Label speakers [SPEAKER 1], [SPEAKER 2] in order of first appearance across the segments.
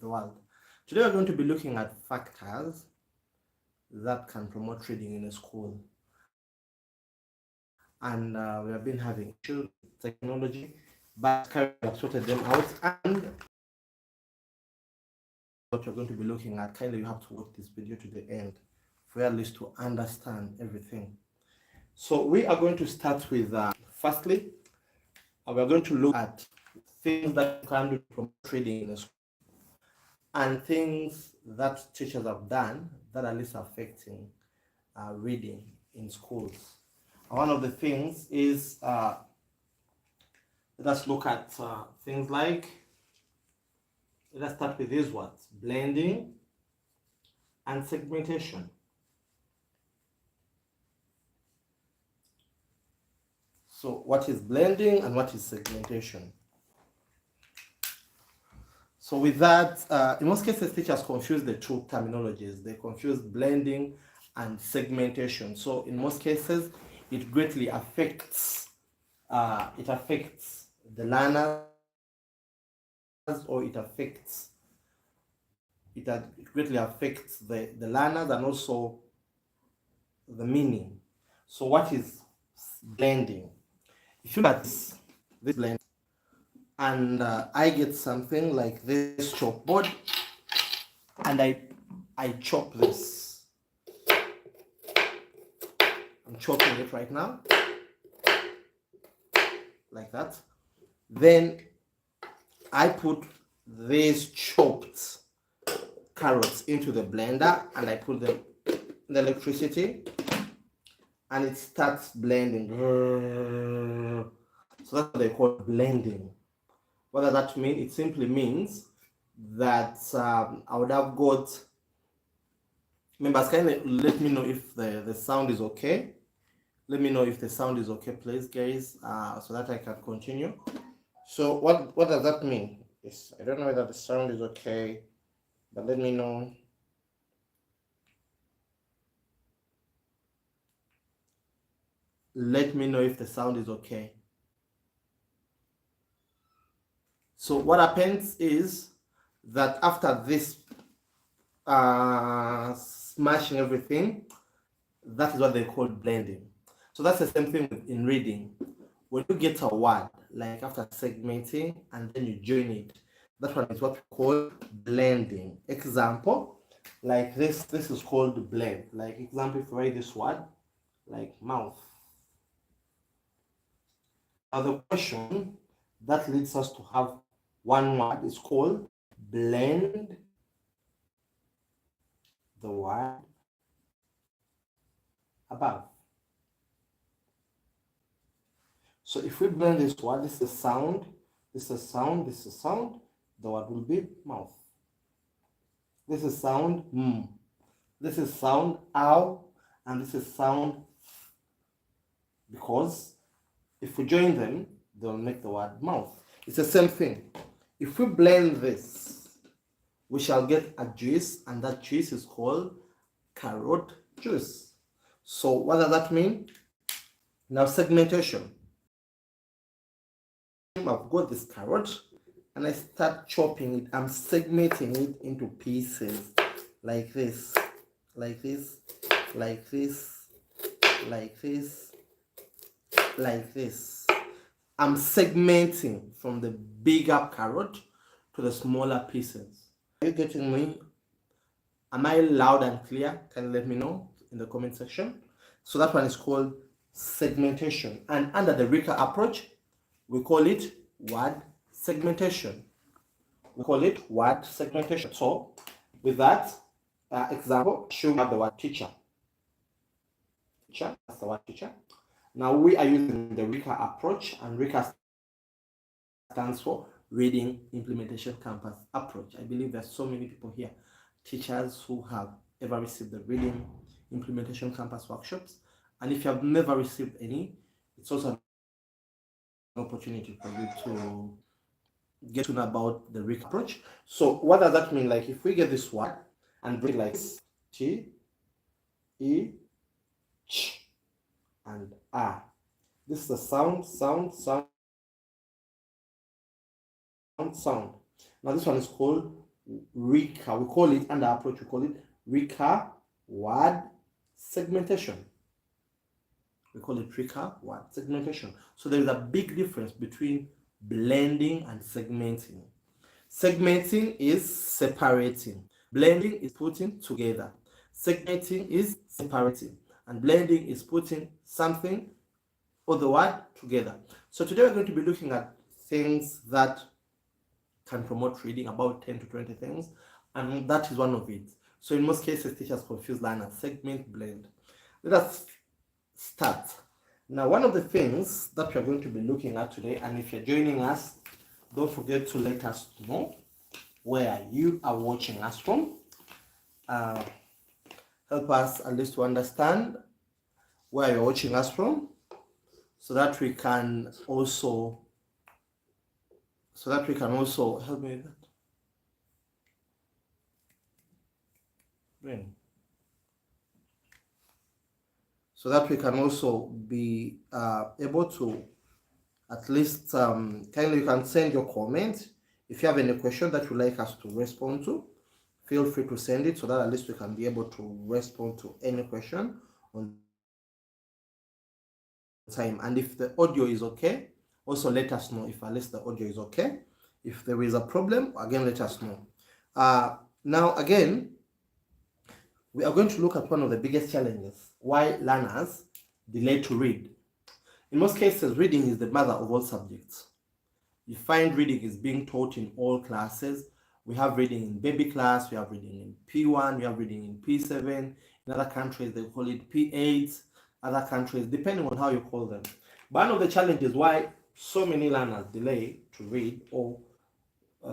[SPEAKER 1] the world. Today we're going to be looking at factors that can promote reading in a school. And we have been having issues with technology, but we have sorted them out. And what you're going to be looking at, kindly you have to watch this video to the end for at least to understand everything. So we are going to start with, firstly, we're going to look at things that you can do to promote reading in a school and things that teachers have done that are least affecting reading in schools. One of the things is, let's look at things like, let's start with these words: blending and segmentation. So what is blending and what is segmentation? So with that, in most cases, teachers confuse the two terminologies. They confuse blending and segmentation. So in most cases, it greatly affects the learners, or it greatly affects the learners and also the meaning. So what is blending? If you look at this blend, and I get something like this chalkboard, and I chop this. I'm chopping it right now, like that. Then I put these chopped carrots into the blender, and I put them in the electricity, and it starts blending. So that's what they call blending. What does that mean? It simply means that I would have got, members, can you let me know if the sound is okay? Let me know if the sound is okay, please, guys, so that I can continue. So what does that mean? Yes, I don't know whether the sound is okay, but let me know. Let me know if the sound is okay. So what happens is that after this smashing everything, that is what they call blending. So that's the same thing in reading. When you get a word, like after segmenting and then you join it, that one is what we call blending. Example, like this is called blend. Like example, if you write this word, like mouth. Now the question that leads us to have one word is called blend the word above. So if we blend this word, this is sound, this is sound, this is sound, the word will be mouth. This is sound this is sound ow, and this is sound, because if we join them, they'll make the word mouth. It's the same thing. If we blend this, we shall get a juice, and that juice is called carrot juice. So what does that mean? Now segmentation. I've got this carrot and I start chopping it. I'm segmenting it into pieces like this, like this, like this, like this, like this. I'm segmenting from the bigger carrot to the smaller pieces. Are you getting me? Am I loud and clear? Can you let me know in the comment section? So that one is called segmentation. And under the RICA approach, we call it word segmentation. We call it word segmentation. So with that example, show me the word teacher. Teacher, that's the word teacher. Now we are using the RICA approach, and RICA stands for Reading Implementation Campus Approach. I believe there's so many people here, teachers who have ever received the Reading Implementation Campus workshops. And if you have never received any, it's also an opportunity for you to get to know about the RICA approach. So what does that mean? Like if we get this word and bring like T, E, Ch, and A. This is the sound. Now this one is called RICA. We call it, under approach, we call it RICA word segmentation. We call it RICA word segmentation. So there is a big difference between blending and segmenting. Segmenting is separating. Blending is putting together. Segmenting is separating. And blending is putting something or the word together. So today we're going to be looking at things that can promote reading, about 10 to 20 things, and that is one of it. So in most cases, teachers confuse learners, segment, blend. Let us start. Now, one of the things that we're going to be looking at today, and if you're joining us, don't forget to let us know where you are watching us from. Help us at least to understand where you're watching us from, so that we can also help me with that. So that we can also be able to at least kindly, you can send your comment. If you have any question that you'd like us to respond to, feel free to send it, so that at least we can be able to respond to any question on time. And if the audio is okay, also let us know. If at least the audio is okay. If there is a problem, again, let us know. Now, again, we are going to look at one of the biggest challenges, why learners delay to read. In most cases, reading is the mother of all subjects. You find reading is being taught in all classes. We have reading in baby class, we have reading in P1, we have reading in P7. In other countries, they call it P8. Other countries, depending on how you call them. But one of the challenges why so many learners delay to read or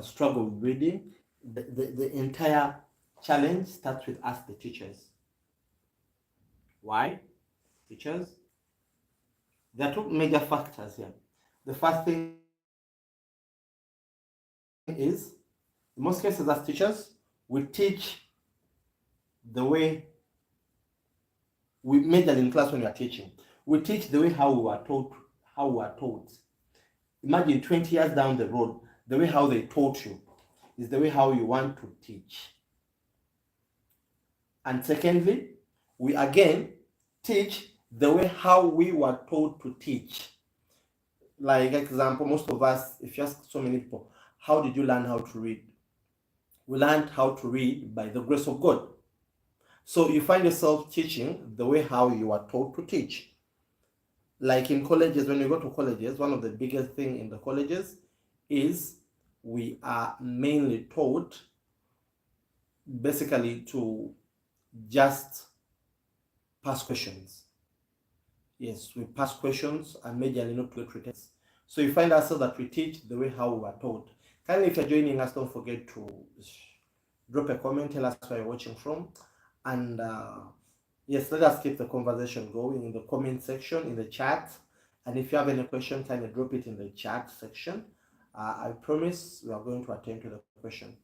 [SPEAKER 1] struggle with reading, the entire challenge starts with us, the teachers. Why? Teachers? There are two major factors here. The first thing is, in most cases as teachers, we teach the way we major in class when we are teaching. We teach the way how we are taught. Imagine 20 years down the road, the way how they taught you is the way how you want to teach. And secondly, we again teach the way how we were taught to teach. Like example, most of us, if you ask so many people, how did you learn how to read? We learned how to read by the grace of God. So you find yourself teaching the way how you are taught to teach. Like in colleges, when you go to colleges, one of the biggest things in the colleges is we are mainly taught basically to just pass questions. Yes, we pass questions and majorly not get written. So you find ourselves that we teach the way how we are taught. Kindly, if you're joining us, don't forget to drop a comment, tell us where you're watching from. And yes, let us keep the conversation going in the comment section, in the chat. And if you have any question, kindly drop it in the chat section. I promise we are going to attend to the question.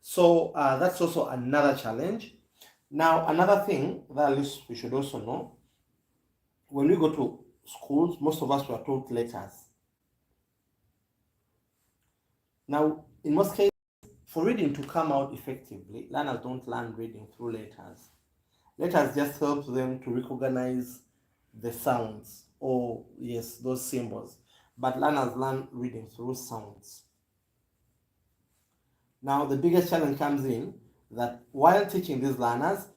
[SPEAKER 1] So that's also another challenge. Now, another thing that at least we should also know, when we go to schools, most of us were taught letters. Now, in most cases, for reading to come out effectively, learners don't learn reading through letters. Letters just help them to recognize the sounds, or yes, those symbols. But learners learn reading through sounds. Now, the biggest challenge comes in that while teaching these learners,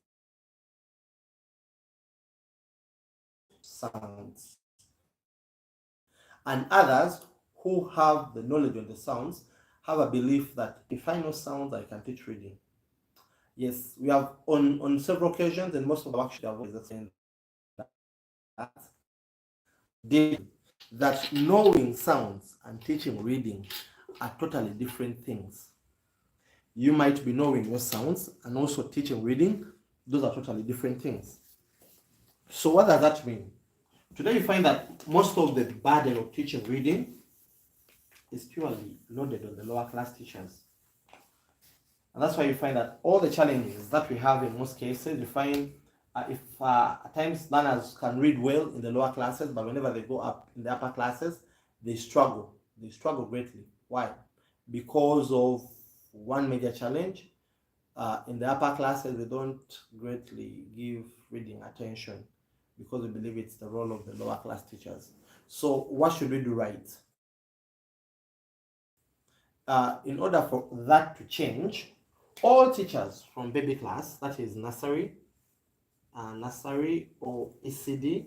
[SPEAKER 1] sounds. And others who have the knowledge of the sounds have a belief that if I know sounds, I can teach reading. Yes, we have on several occasions, and most of the workshops are saying that knowing sounds and teaching reading are totally different things. You might be knowing your sounds and also teaching reading. Those are totally different things. So what does that mean? Today you find that most of the burden of teaching reading is purely loaded on the lower class teachers. And that's why you find that all the challenges that we have in most cases, you find if at times learners can read well in the lower classes, but whenever they go up in the upper classes, they struggle. They struggle greatly. Why? Because of one major challenge. In the upper classes, we don't greatly give reading attention because we believe it's the role of the lower class teachers. So what should we do right? In order for that to change, all teachers from baby class, that is nursery or ECD,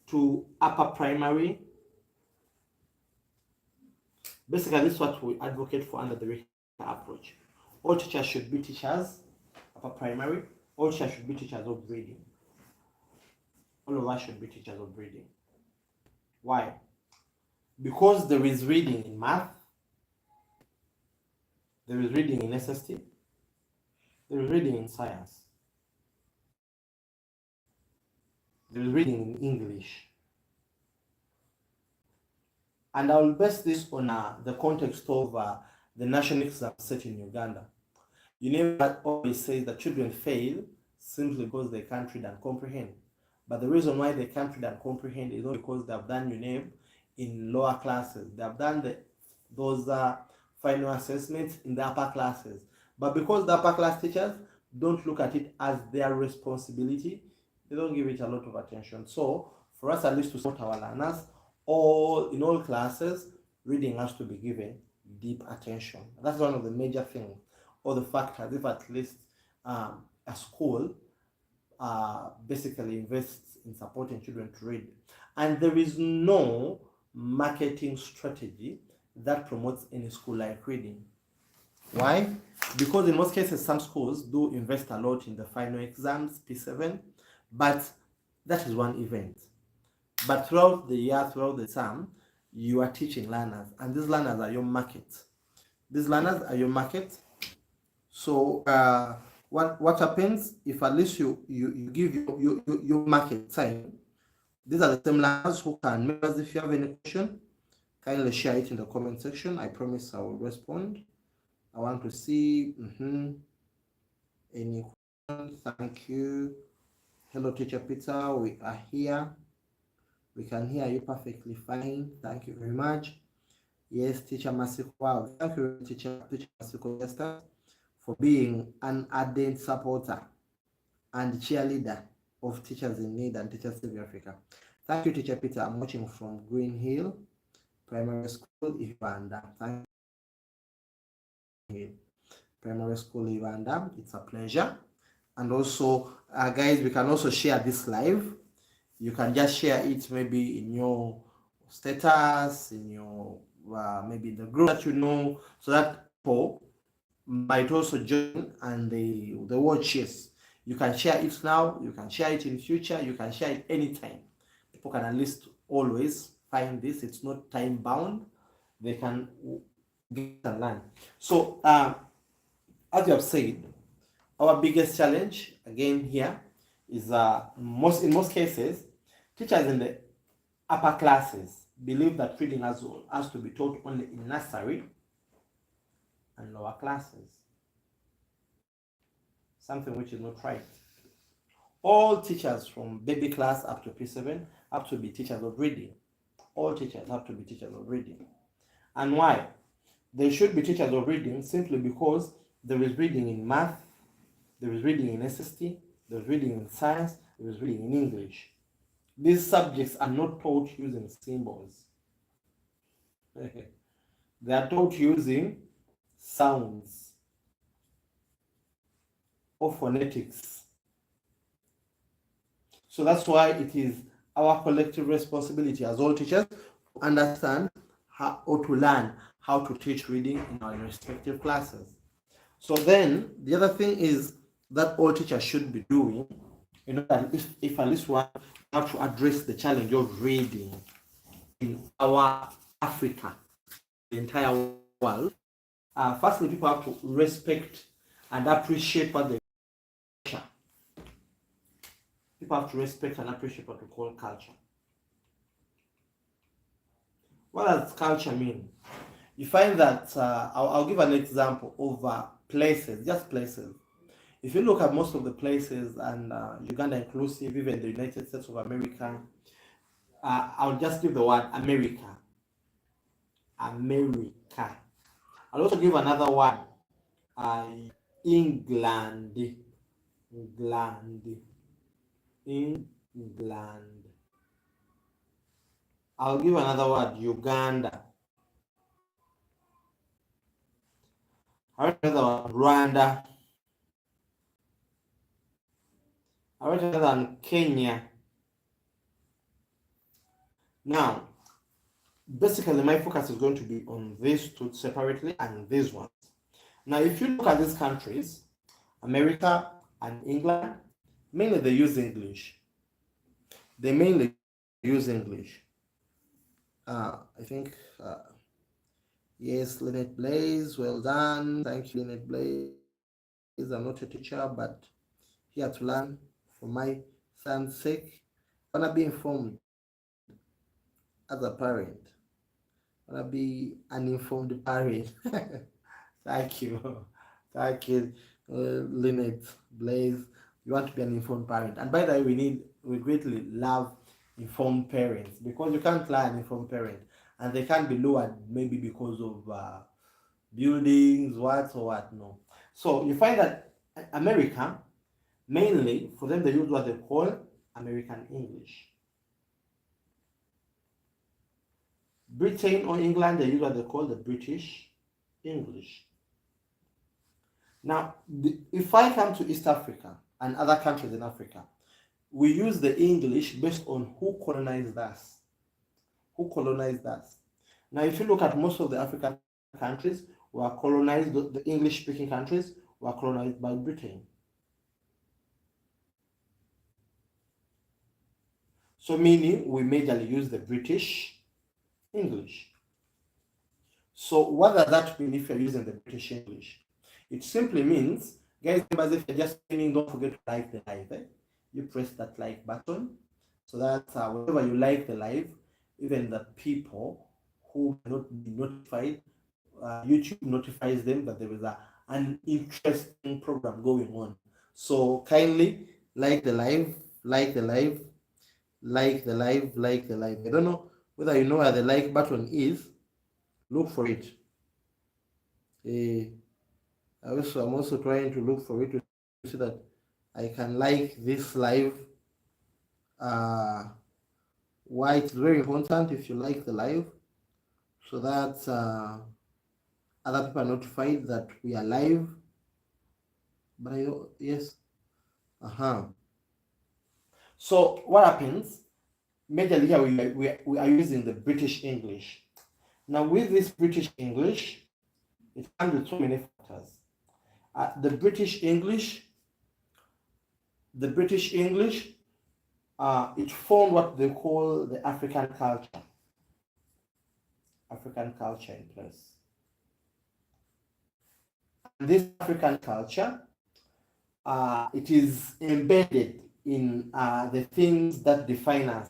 [SPEAKER 1] to upper primary, basically this is what we advocate for under the RICA approach. All teachers should be teachers, upper primary. All teachers should be teachers of reading. All of us should be teachers of reading. Why? Because there is reading in math, there is reading in SST, there is reading in science, there is reading in English. And I will base this on the context of the national exam set in Uganda. UNEP always says that children fail simply because they can't read and comprehend. But the reason why they can't read and comprehend is not because they have done UNEP in lower classes. They have done those final assessments in the upper classes. But because the upper class teachers don't look at it as their responsibility, they don't give it a lot of attention. So for us at least to support our learners, in all classes, reading has to be given deep attention. That's one of the major things, or the factors, if at least a school basically invests in supporting children to read. And there is no marketing strategy that promotes any school like reading. Why? Because in most cases, some schools do invest a lot in the final exams, P7, but that is one event. But throughout the year, throughout the term, you are teaching learners, and these learners are your market. These learners are your market. So what happens if at least you give your market time? These are the same learners who can. Members, if you have any question, kindly share it in the comment section. I promise I will respond. I want to see any questions. Thank you. Hello, Teacher Peter. We are here. We can hear you perfectly fine. Thank you very much. Yes, Teacher Masiko. Wow. Thank you, Teacher Masiko, for being an ardent supporter and cheerleader of Teachers in Need and Teachers Save Africa. Thank you, Teacher Peter. I'm watching from Green Hill Primary School, Uganda. Thank you. Primary School, Uganda. It's a pleasure. And also, guys, we can also share this live. You can just share it maybe in your status, in your maybe the group that you know, so that people might also join and they watch. Yes, you can share it now, you can share it in future, you can share it anytime. People can at least always find this. It's not time bound. They can get and learn. So as you have said, our biggest challenge again here is in most cases, teachers in the upper classes believe that reading has to be taught only in nursery and lower classes. Something which is not right. All teachers from baby class up to P7 have to be teachers of reading. All teachers have to be teachers of reading. And why? They should be teachers of reading simply because there is reading in math, there is reading in SST, there is reading in science, there is reading in English. These subjects are not taught using symbols. They are taught using sounds or phonetics. So that's why it is our collective responsibility as all teachers to understand how, or to learn how to teach reading in our respective classes. So then the other thing is that all teachers should be doing, you know, that if at least one have to address the challenge of reading in our Africa, the entire world. Firstly, people have to respect and appreciate what they culture. People have to respect and appreciate what we call culture. What does culture mean? You find that I'll give an example of places, just places. If you look at most of the places, and Uganda inclusive, even the United States of America, I'll just give the word America. America. I'll also give another one. England. England. England. I'll give another word. Uganda. I'll write another one. Rwanda. I'll write another one. Kenya. Now, basically, my focus is going to be on these two separately and these ones. Now, if you look at these countries, America and England, mainly they use English. They mainly use English. I think, yes, Lynette Blaze, well done. Thank you, Lynette Blaze. I'm not a teacher, but here to learn for my son's sake. I want to be informed as a parent. I want to be an informed parent. Thank you. Thank you, Lynette Blaze. You want to be an informed parent. And by the way, we greatly love informed parents, because you can't lie an informed parent. And they can't be lowered maybe because of buildings, what or what. No. So you find that America, mainly for them, they use what they call American English. Britain or England, they use what they call the British English. Now, if I come to East Africa and other countries in Africa, we use the English based on who colonized us. Who colonized us? Now, if you look at most of the African countries were colonized, the English-speaking countries were colonized by Britain. So meaning we majorly use the British English. So what does that mean if you're using the British English? It simply means, guys, if you're just streaming, don't forget to like the live. You press that like button so that whenever you like the live, even the people who may not be notified, YouTube notifies them that there is an interesting program going on. So kindly like the live, like the live, like the live, like the live. I don't know whether you know where the like button is. Look for it. I'm also trying to look for it to see that I can like this live. Why it's very important if you like the live, so that other people are notified that we are live. But yes, So what happens? Majorly here we are using the British English. Now with this British English, it comes with so many factors. The British English, it formed what they call the African culture. African culture in place. And this African culture, it is embedded in the things that define us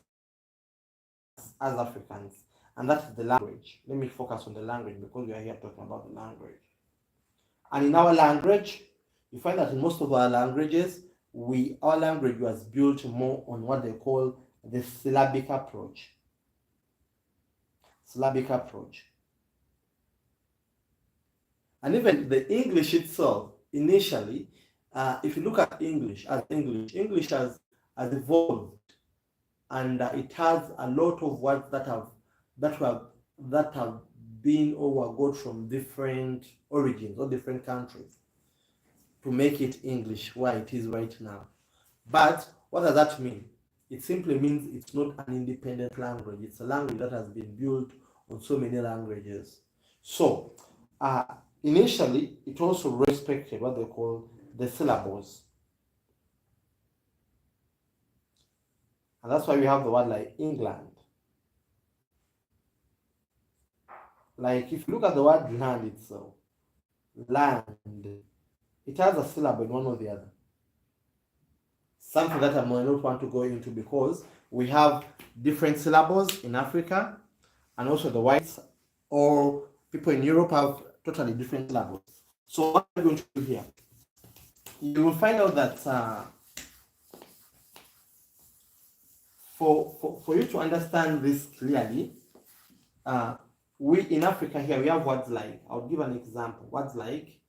[SPEAKER 1] as Africans, and that's the language. Let me focus on the language because we are here talking about the language. And in our language, you find that in most of our languages, our language was built more on what they call the syllabic approach. Syllabic approach. And even the English itself, initially, if you look at English has evolved, and it has a lot of words that have been or were got from different origins or different countries to make it English where it is right now. But what does that mean? It simply means it's not an independent language. It's a language that has been built on so many languages. So initially, it also respected what they call the syllables. And that's why we have the word like England. Like if you look at the word land itself, land, it has a syllable in one or the other. Something that I might not want to go into because we have different syllables in Africa, and also the whites or people in Europe have totally different syllables. So what I'm going to do here, you will find out that for you to understand this clearly, we in Africa here, we have words like, I'll give an example, words like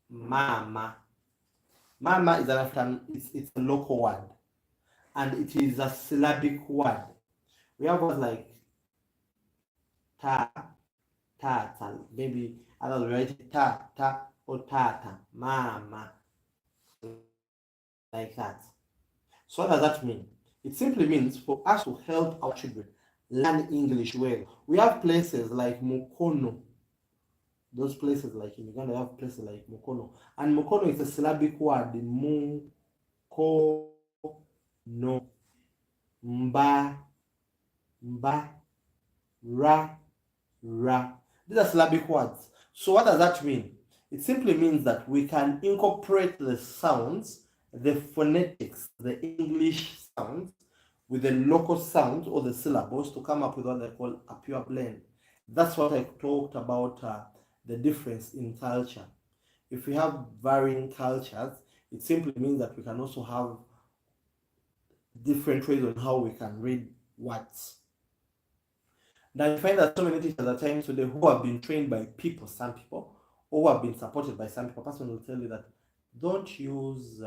[SPEAKER 1] mama. Mama is an African, it's a local word, and it is a syllabic word. We have words like ta, maybe others write ta or tata, mama, like that. So what does that mean? It simply means for us to help our children learn English well. We have places like Mukono. Those places like in Uganda, we have places like Mukono. And Mukono is a syllabic word. Mu, no, mba, ra, These are syllabic words. So what does that mean? It simply means that we can incorporate the sounds, the phonetics, the English sounds, with the local sounds or the syllables to come up with what they call a pure blend. That's what I talked about, the difference in culture. If we have varying cultures, it simply means that we can also have different ways on how we can read words. Now you find that so many teachers at times today who have been trained by people, some people, or who have been supported by some people, person will tell you that don't use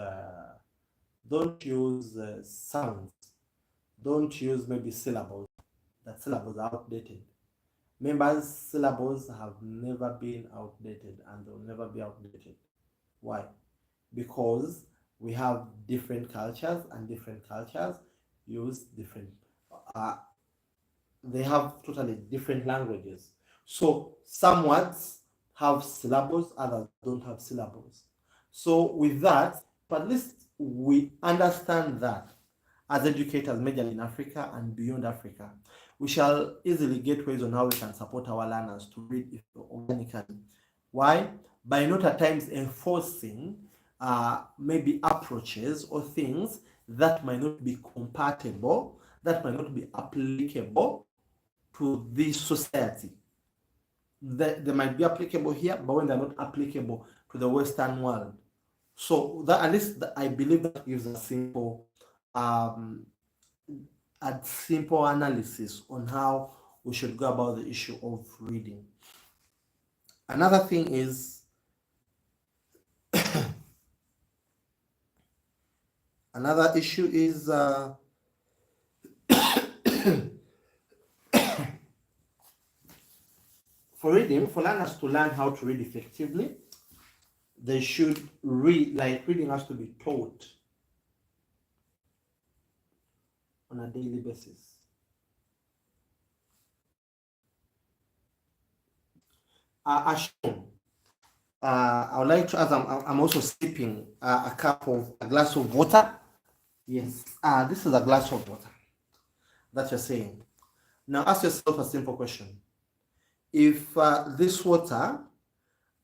[SPEAKER 1] sounds, don't use maybe syllables. That syllables are outdated. Members' syllables have never been outdated and they'll never be outdated. Why? Because we have different cultures and different cultures use different they have totally different languages. So some words have syllables, others don't have syllables. So with that, but at least we understand that as educators, majorly in Africa and beyond Africa, we shall easily get ways on how we can support our learners to read organically. Why? By not at times enforcing maybe approaches or things that might not be compatible, that might not be applicable to this society. They might be applicable here, but when they're not applicable to the Western world. So that at least I believe that gives a simple analysis on how we should go about the issue of reading. Another thing is another issue is for reading, for learners to learn how to read effectively, they should read, like reading has to be taught on a daily basis. I would like to, as I'm also sipping a glass of water. Yes, this is a glass of water that you're saying. Now ask yourself a simple question. If this water,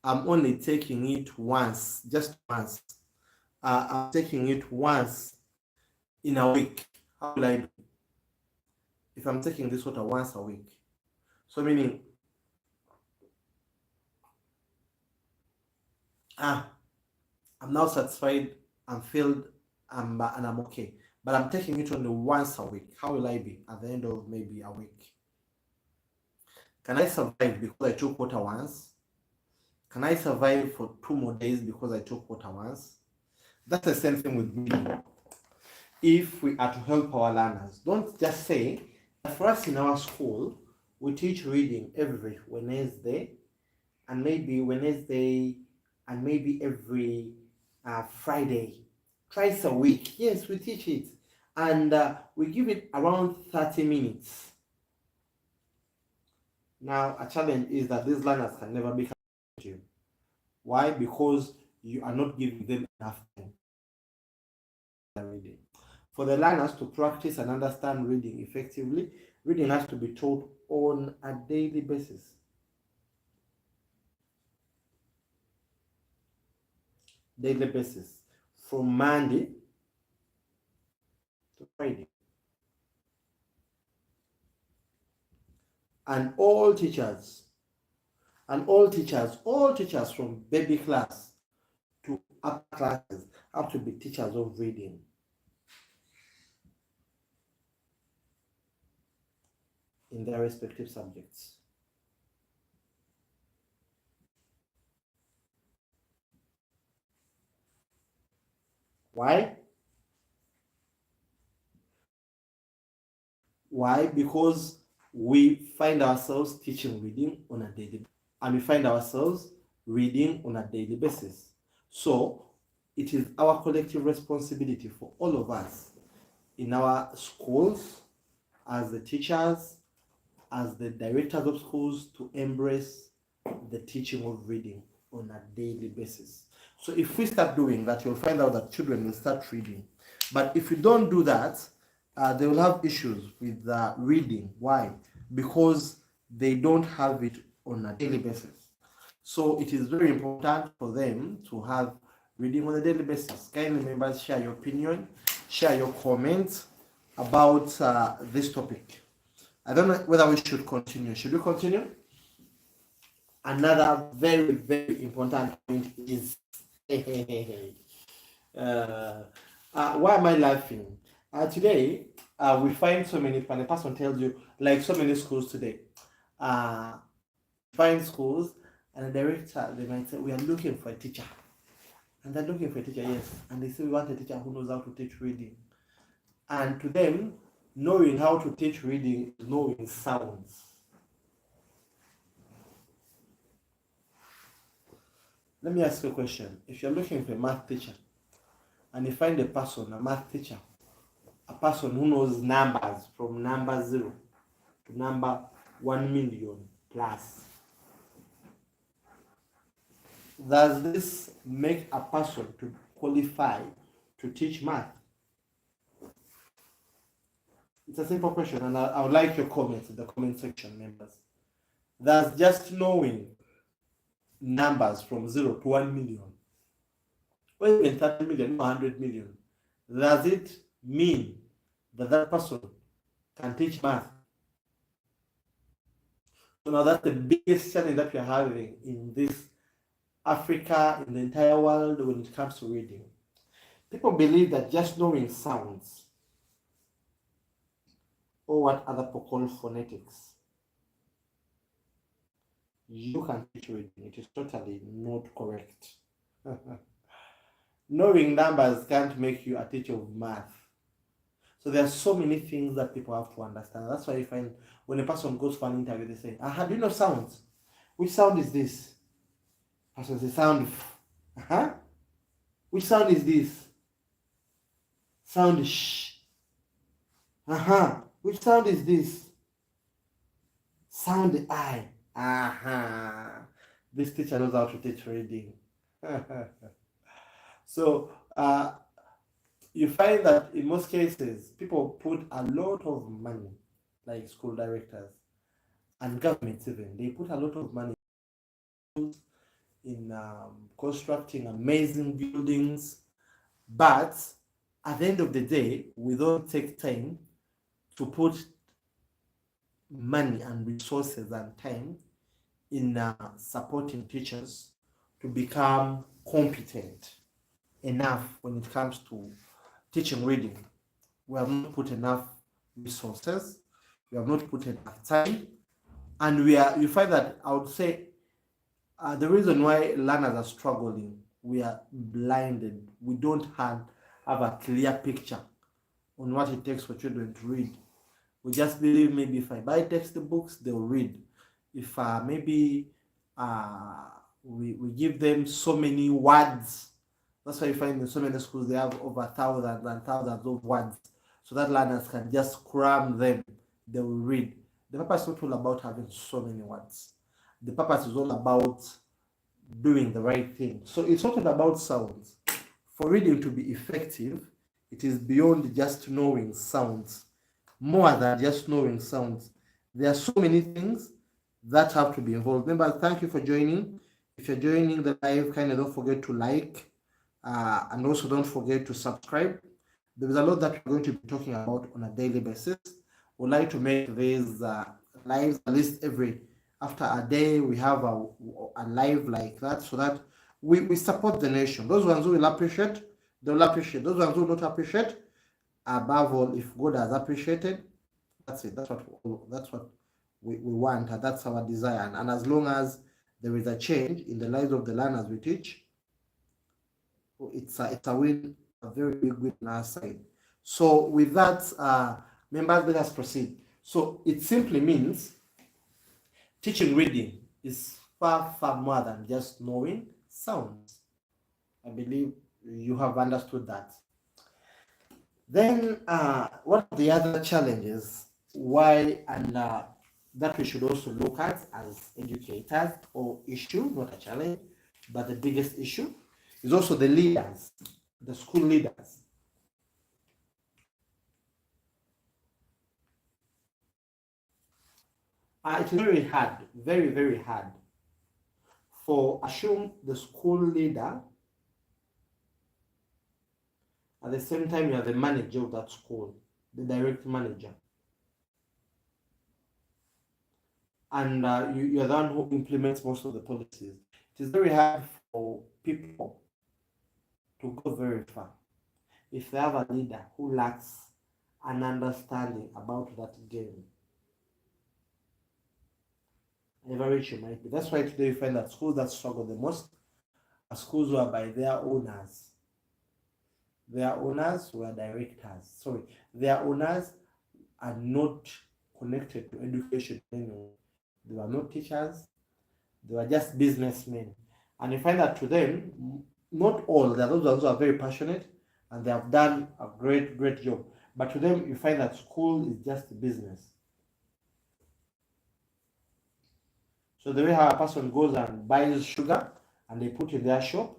[SPEAKER 1] I'm only taking it once, just once, I'm taking it once in a week, how will I do? If I'm taking this water once a week, so meaning I'm now satisfied, I'm filled, and I'm okay. But I'm taking it only once a week. How will I be at the end of maybe a week? Can I survive because I took water once? Can I survive for 2 more days because I took water once? That's the same thing with reading. If we are to help our learners, don't just say, for us in our school, we teach reading every Wednesday, and maybe every Friday, twice a week. Yes, we teach it, and we give it around 30 minutes. Now, a challenge is that these learners can never be you. Why? Because you are not giving them enough time reading. For the learners to practice and understand reading effectively, reading has to be taught on a daily basis. Daily basis, from Monday to Friday. And all teachers from baby class to upper classes have to be teachers of reading. in their respective subjects. Why? Why? Because we find ourselves teaching reading on a daily basis, and we find ourselves reading on a daily basis. So it is our collective responsibility for all of us in our schools, as the teachers, as the directors of schools, to embrace the teaching of reading on a daily basis. So if we start doing that, you'll find out that children will start reading. But if you don't do that, they will have issues with reading. Why? Because they don't have it on a daily basis. So it is very important for them to have reading on a daily basis. Kindly members, share your opinion, share your comments about this topic. I don't know whether we should continue. Should we continue? Another very, very important point is why am I laughing? Today, we find so many, when a person tells you, like so many schools today, find schools and the director, they might say, we are looking for a teacher. And they're looking for a teacher, yes. And they say, we want a teacher who knows how to teach reading. And to them, knowing how to teach reading is knowing sounds. Let me ask you a question. If you're looking for a math teacher and you find a person, a math teacher, a person who knows numbers from number 0 to number 1 million plus, does this make a person to qualify to teach math? It's a simple question, and I would like your comments in the comment section, members. Does just knowing numbers from 0 to 1 million, or even 30 million, 100 million, does it mean that that person can teach math? So now that's the biggest challenge that we're having in this Africa, in the entire world, when it comes to reading. People believe that just knowing sounds, or what other people call phonetics, you can teach reading. It is totally not correct. Knowing numbers can't make you a teacher of math. So there are so many things that people have to understand. That's why you find when a person goes for an interview, they say, do you know sounds? Which sound is this? Person says, sound. Which sound is this? Sound sh. Which sound is this? Sound I. This teacher knows how to teach reading. So you find that in most cases, people put a lot of money, like school directors and governments even, they put a lot of money in constructing amazing buildings, but at the end of the day, we don't take time to put money and resources and time in supporting teachers to become competent enough when it comes to teaching reading. We have not put enough resources, we have not put enough time, and you find that, I would say, the reason why learners are struggling, we are blinded. We don't have a clear picture on what it takes for children to read. We just believe maybe if I buy textbooks, they'll read. If maybe we give them so many words, that's why you find in so many schools they have over thousands and thousands of words, so that learners can just cram them, they will read. The purpose is not all about having so many words. The purpose is all about doing the right thing. So it's not about sounds. For reading to be effective, it is beyond just knowing sounds. More than just knowing sounds. There are so many things that have to be involved. Remember, thank you for joining. If you're joining the live, kindly don't forget to like, and also don't forget to subscribe. There is a lot that we're going to be talking about on a daily basis. We'd like to make these lives at least after a day, we have a live like that, so that we support the nation. Those ones who will appreciate, they'll appreciate. Those ones who will not appreciate, above all, if God has appreciated, that's it. That's what we want, and that's our desire. And as long as there is a change in the lives of the learners we teach, it's a win, a very big win on our side. So with that, members, let us proceed. So it simply means teaching reading is far, far more than just knowing sounds. I believe you have understood that. Then, what are the other challenges? Why and that we should also look at as educators, or issue, not a challenge, but the biggest issue is also the leaders, the school leaders. It's very hard, very, very hard for assume the school leader. At the same time, you are the manager of that school, the direct manager. And you are the one who implements most of the policies. It is very hard for people to go very far if they have a leader who lacks an understanding about that game. However rich you might be. That's why today you find that schools that struggle the most are schools who are by their owners. Their owners were directors. Sorry, their owners are not connected to education anymore. They were not teachers, they were just businessmen. And you find that to them, not all, there are those who are very passionate and they have done a great, great job. But to them, you find that school is just business. So the way how a person goes and buys sugar and they put in their shop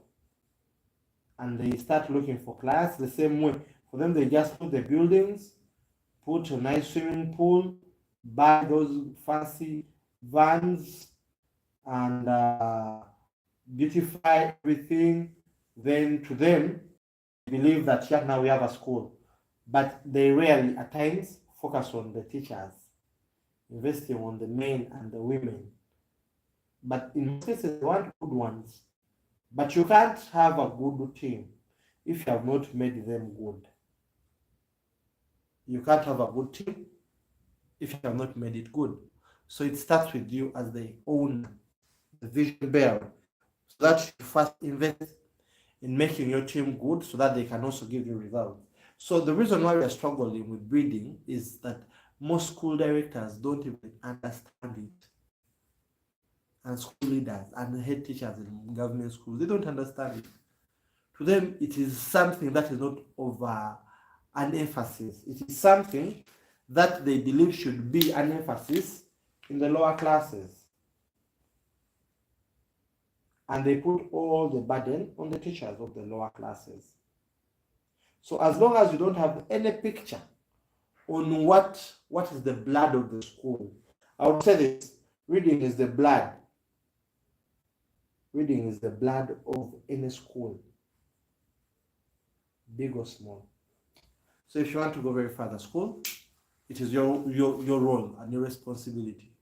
[SPEAKER 1] and they start looking for clients, the same way. For them, they just put the buildings, put a nice swimming pool, buy those fancy vans, and beautify everything. Then to them, they believe that here now we have a school. But they rarely, at times, focus on the teachers, investing on the men and the women. But in most cases, they want good ones. But you can't have a good team if you have not made them good. You can't have a good team if you have not made it good. So it starts with you as the owner, the vision bearer, so that you first invest in making your team good so that they can also give you results. So the reason why we are struggling with breeding is that most school directors don't even understand it. And school leaders and head teachers in government schools, they don't understand it. To them, it is something that is not of an emphasis. It is something that they believe should be an emphasis in the lower classes. And they put all the burden on the teachers of the lower classes. So as long as you don't have any picture on what is the blood of the school, I would say this: reading is the blood. Reading is the blood of any school, big or small. So if you want to go very far at school, it is your role and your responsibility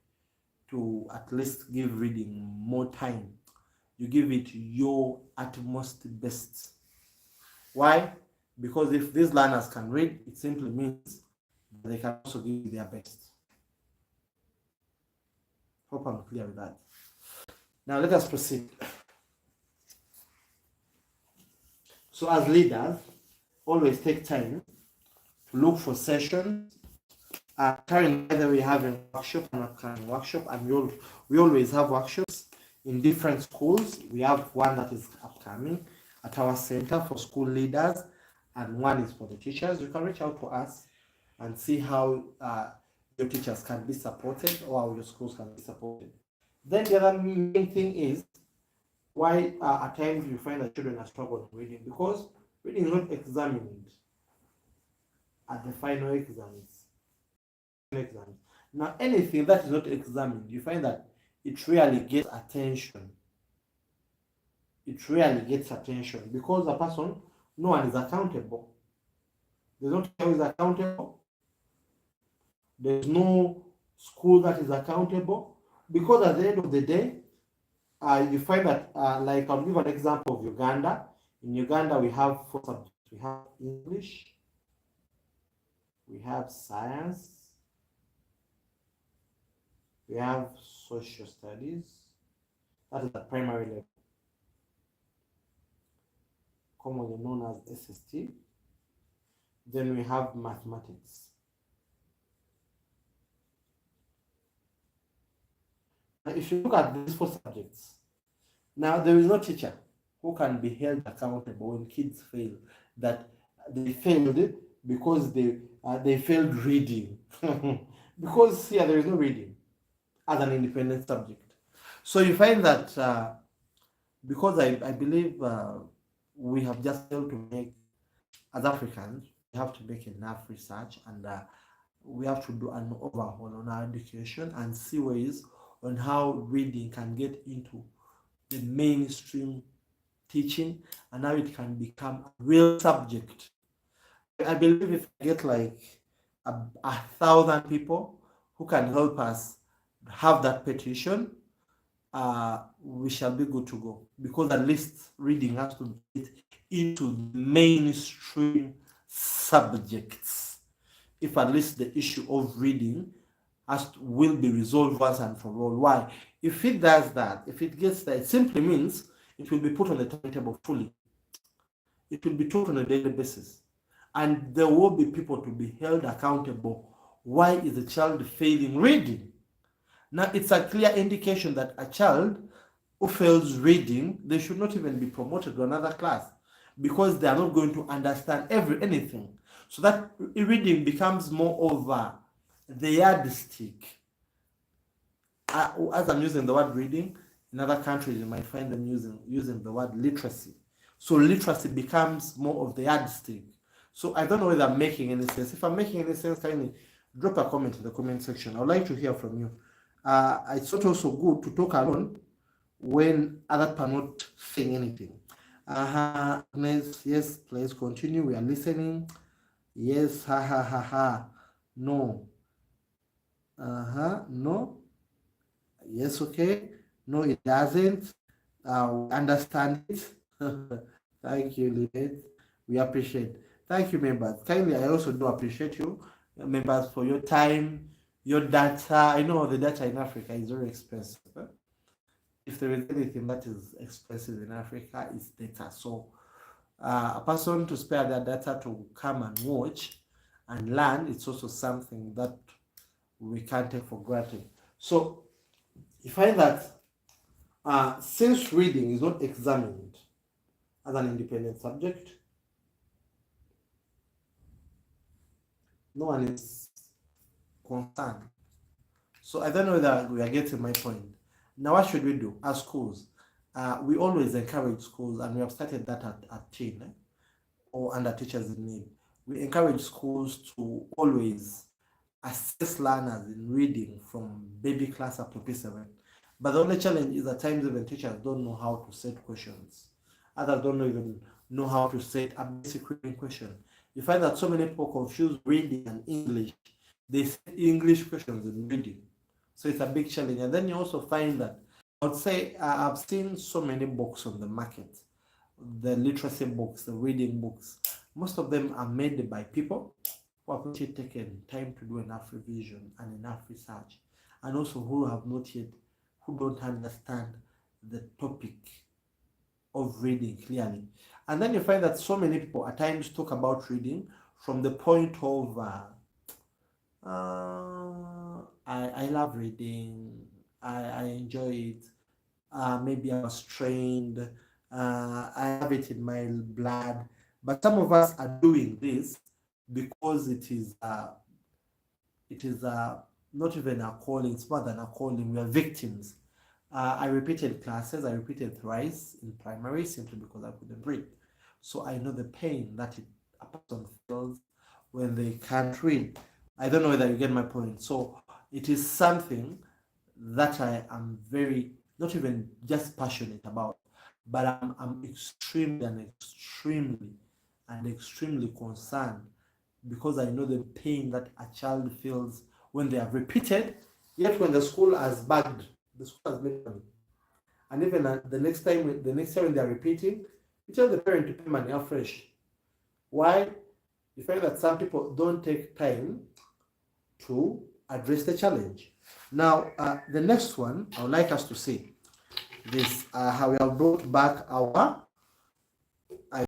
[SPEAKER 1] to at least give reading more time. You give it your utmost best. Why? Because if these learners can read, it simply means they can also give their best. Hope I'm clear with that. Now let us proceed. So as leaders, always take time to look for sessions. Currently, either we have a workshop, an upcoming workshop, and we always have workshops in different schools. We have one that is upcoming at our center for school leaders, and one is for the teachers. You can reach out to us and see how your teachers can be supported or how your schools can be supported. Then the other main thing is why at times you find that children are struggling reading, because reading is not examined at the final exams. Now, anything that is not examined, you find that it really gets attention. It really gets attention because a person, no one is accountable. There's not always accountable. There's no school that is accountable, because at the end of the day, you find that, like I'll give an example of Uganda. In Uganda, we have 4 subjects. We have English, we have science, We have social studies, that is at primary level, commonly known as SST. Then we have mathematics. Now, if you look at these four subjects, now there is no teacher who can be held accountable when kids fail, that they failed because they failed reading. Because here there is no reading as an independent subject. So you find that because I believe we have just failed to make, as Africans, we have to make enough research, and we have to do an overhaul on our education and see ways on how reading can get into the mainstream teaching and how it can become a real subject. I believe if I get like 1,000 people who can help us have that petition, we shall be good to go, because at least reading has to get into mainstream subjects. If at least the issue of reading will be resolved once and for all. Why? If it does that, if it gets there, it simply means it will be put on the timetable fully. It will be taught on a daily basis. And there will be people to be held accountable. Why is the child failing reading? Now, it's a clear indication that a child who fails reading, they should not even be promoted to another class, because they are not going to understand anything. So that reading becomes more of the yardstick. As I'm using the word reading, in other countries you might find them using the word literacy. So literacy becomes more of the yardstick. So I don't know whether I'm making any sense. If I'm making any sense, kindly drop a comment in the comment section. I would like to hear from you. It's not also good to talk alone when other people are not saying anything. Yes, please continue. We are listening. Yes, ha ha ha ha. No. No. Yes, okay. No, it doesn't. We understand it. Thank you, Lynette. We appreciate. Thank you, members. Kindly, I also do appreciate you, members, for your time, your data. I know the data in Africa is very expensive. If there is anything that is expensive in Africa, it's data. So a person to spare their data to come and watch and learn, it's also something that we can't take for granted. So you find that since reading is not examined as an independent subject, no one is concerned. So I don't know whether we are getting my point. Now, what should we do as schools? We always encourage schools, and we have started that at teen or under teachers in need. We encourage schools to always assess learners in reading from baby class up to P7. But the only challenge is at times even teachers don't know how to set questions. Others don't even know how to set a basic reading question. You find that so many people confuse reading and English. They set English questions in reading. So it's a big challenge. And then you also find that, I would say, I've seen so many books on the market, the literacy books, the reading books. Most of them are made by people who have not yet taken time to do enough revision and enough research, and also who don't understand the topic of reading clearly. And then you find that so many people at times talk about reading from the point of I love reading, I enjoy it, maybe I was trained, I have it in my blood. But some of us are doing this because it is not even a calling, it's more than a calling. We are victims. I repeated classes, I repeated thrice in primary simply because I couldn't read. So I know the pain that a person feels when they can't read. I don't know whether you get my point. So it is something that I am very, not even just passionate about, but I'm extremely concerned, because I know the pain that a child feels when they have repeated, yet when the school has bagged, the school has made money. And even the next time when they are repeating, you tell the parent to pay money afresh. Why? You find that some people don't take time to address the challenge. Now, the next one, I would like us to see this, how we have brought back our